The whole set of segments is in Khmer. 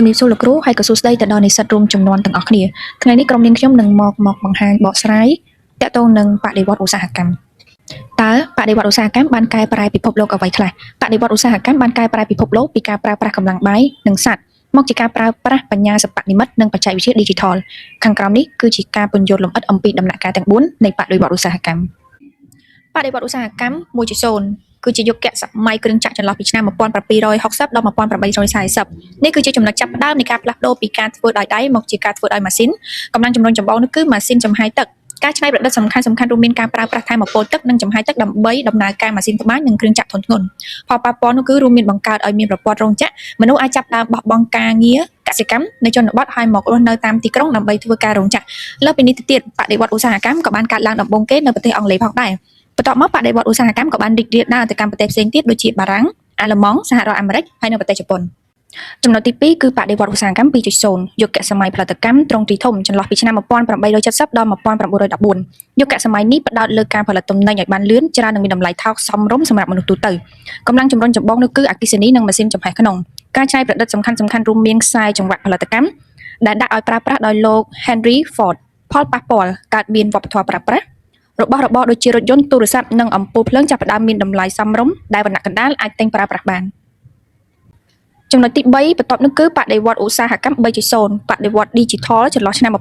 ជំរាបសួរលោកគ្រូហើយក៏សួស្តីទៅដល់និស្សិតរួមចំនួនទាំងអស់គ្នាថ្ងៃនេះក្រុមនាងខ្ញុំនឹងមកបង្ហាញបកស្រាយទាក់ទងនឹងបដិវត្តឧស្សាហកម្មតើបដិវត្តឧស្សាហកម្មបានកែប្រែពិភពលោកអ្វីខ្លះបដិវត្តឧស្សាហកម្មបានកែប្រែពិភពលោកពីការប្រើប្រាស់កម្លាំងបាយនិងសត្វមកជាការប្រើប្រាស់បញ្ញាសិប្បនិម្មិតនិងបច្ចេកវិទ្យា Digital ខាងក្រោមនេះគឺជាការពន្យល់លម្អិតអំពីដំណាក់កាលទាំង4នៃបដិវត្តឧស្សាហកម្មបដិវត្តឧស្សាហកម្ម 1.0 គឺជាយុគសម័យគ្រឿងចក្រចន្លោះពីឆ្នាំ1760ដល់1840នេះគឺជាចំណុចចាប់ផ្ដើមនៃការផ្លាស់ប្ដូរពីការធ្វើដោយដៃមកជាការធ្វើដោយម៉ាស៊ីនកម្លាំងជំរុញចម្បងនោះគឺម៉ាស៊ីនចំហាយទឹកការច្នៃប្រឌិតសំខាន់ៗរួមមានការប្រើប្រាស់ថាមពលទឹកនិងចំហាយទឹកដើម្បីដំណើរការម៉ាស៊ីនត្បាញនិងគ្រឿងចក្រធុនធ្ងន់ផលប៉ះពាល់នោះគឺរួមមានបង្កើតឲ្យមានប្រព័ន្ធរោងចក្រមនុស្សអាចចាប់ផ្ដើមបោះបង់ការងារកសិកម្មនៅជនបទហើយមករស់នៅតាមទីក្រុងដើម្បីធ្វើការរោងចក្រលើសពីនេះទៅទៀតបដិវត្តឧស្សាហកម្មក៏បានកើតឡើងដំបូងគេនៅប្រទេសអង់គ្លេសផងដែរបន្ទាប់មកបដិវត្តឧស្សាហកម្មក៏បានរីករាលដាលទៅកាន់ប្រទេសផ្សេងទៀតដូចជាបារាំងអាល្លឺម៉ង់សហរដ្ឋអាមេរិកហើយនៅប្រទេសជប៉ុនចំណុចទី2គឺបដិវត្តឧស្សាហកម្ម 2.0 យុគសម័យផលិតកម្មទ្រង់ទ្រីធំចន្លោះពីឆ្នាំ1870ដល់1914យុគសម័យនេះផ្ដោតលើការផលិតទំនិញឲ្យបានលឿនច្រើននិងមានតម្លៃថោកសមរម្យសម្រាប់មនុស្សទូទៅកម្លាំងជំរុញចម្បងនោះគឺអគ្គិសនីនិងម៉ាស៊ីនចំហាយក្នុងការច្នៃប្រឌិតសំខាន់ៗរួមមានខ្សែចង្វាក់ផលិតកម្មដែលដាក់ឲ្យប្រើប្រាស់ដោយលោក Henry Ford ផលប៉ះពាល់កើតមានវប្បធម៌ប្រើប្រាស់របស់របរដូចជារថយន្តទូរស័ព្ទនិងអំពូលភ្លើងចាប់ផ្ដើមមានតម្លៃសមរម្យដែលវណ្ណៈកណ្ដាលអាចទិញប្រើប្រាស់បានចំណុចទី3បន្ទាប់នោះគឺបដិវត្តឧស្សាហកម្ម 3.0 បដិវត្ត Digital ចន្លោះឆ្នាំ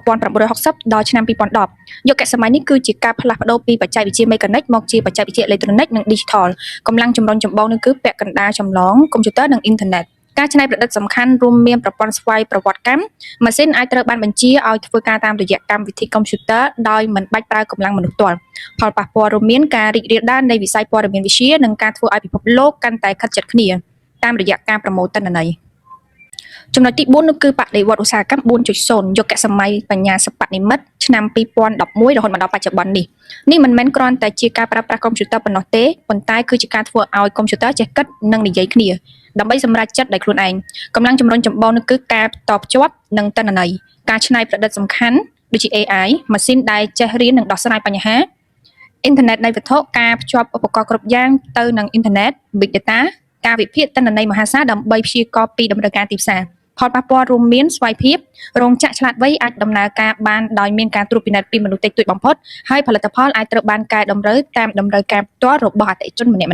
1960ដល់ឆ្នាំ2010យុគសម័យនេះគឺជាការផ្លាស់ប្ដូរពីបច្ចេកវិទ្យាមេកានិកមកជាបច្ចេកវិទ្យាអេឡិចត្រូនិកនិង Digital កម្លាំងជំរុញចម្បងនោះគឺពាក់កណ្ដាលចម្លងកុំព្យូទ័រនិងអ៊ីនធឺណិតការច្នៃប្រឌិតសំខាន់រួមមានប្រព័ន្ធស្វ័យប្រវត្តិកម្មម៉ាស៊ីនអាចត្រូវបានបញ្ជាឲ្យធ្វើការតាមរយៈកម្មវិធីកុំព្យូទ័រដោយមិនបាច់ប្រើកម្លាំងមនុស្សផ្ទាល់ផលប៉ះពាល់រួមមានការរីករាលដាលនៃវិស័យព័ត៌មានវិទ្យានិងការធ្វើឲ្យពិភពលោកកាន់តែខិតជិតគ្នាតាមរយៈការប្រមូលទិន្នន័យចំណុចទី4នោះគឺបដិវត្តឧស្សាហកម្ម 4.0 យុគសម័យបញ្ញាសិប្បនិម្មិតឆ្នាំ2011រហូតមកដល់បច្ចុប្បន្ននេះមិនមែនគ្រាន់តែជាការប្រើប្រាស់កុំព្យូទ័រប៉ុណ្ណោះទេប៉ុន្តែគឺជាការធ្វើឲ្យកុំព្យូទ័រចេះគិតនិងនិយាយគ្នាដើម្បីសម្រេចចិត្តដោយខ្លួនឯងកម្លាំងជំរុញចម្បងនោះគឺការតភ្ជាប់និងទិន្នន័យការច្នៃប្រឌិតសំខាន់ដូចជា AI ម៉ាស៊ីនដែលចេះរៀននិងដោះស្រាយបញ្ហាអ៊ីនធឺណិតនៃវត្ថុការភ្ជាប់ឧបករណ៍គ្រប់យ៉ាងទៅនឹងអ៊ីនធឺណិត Big Data ការវិភាគទិន្នន័យមហាសាលដើម្បីព្យាករណ៍ពីតម្រូវការទីផ្សារផលប៉ះពាល់រួមមានស្វ័យភាពរោងចក្រឆ្លាតវៃអាចដំណើរការបានដោយមានការត្រួតពិនិត្យពីមនុស្សតិចតួចបំផុតហើយផលិតផលអាចត្រូវបានកែតម្រូវតាមតម្រូវការផ្ទាល់របស់អតិថិជនម្នាក់ៗ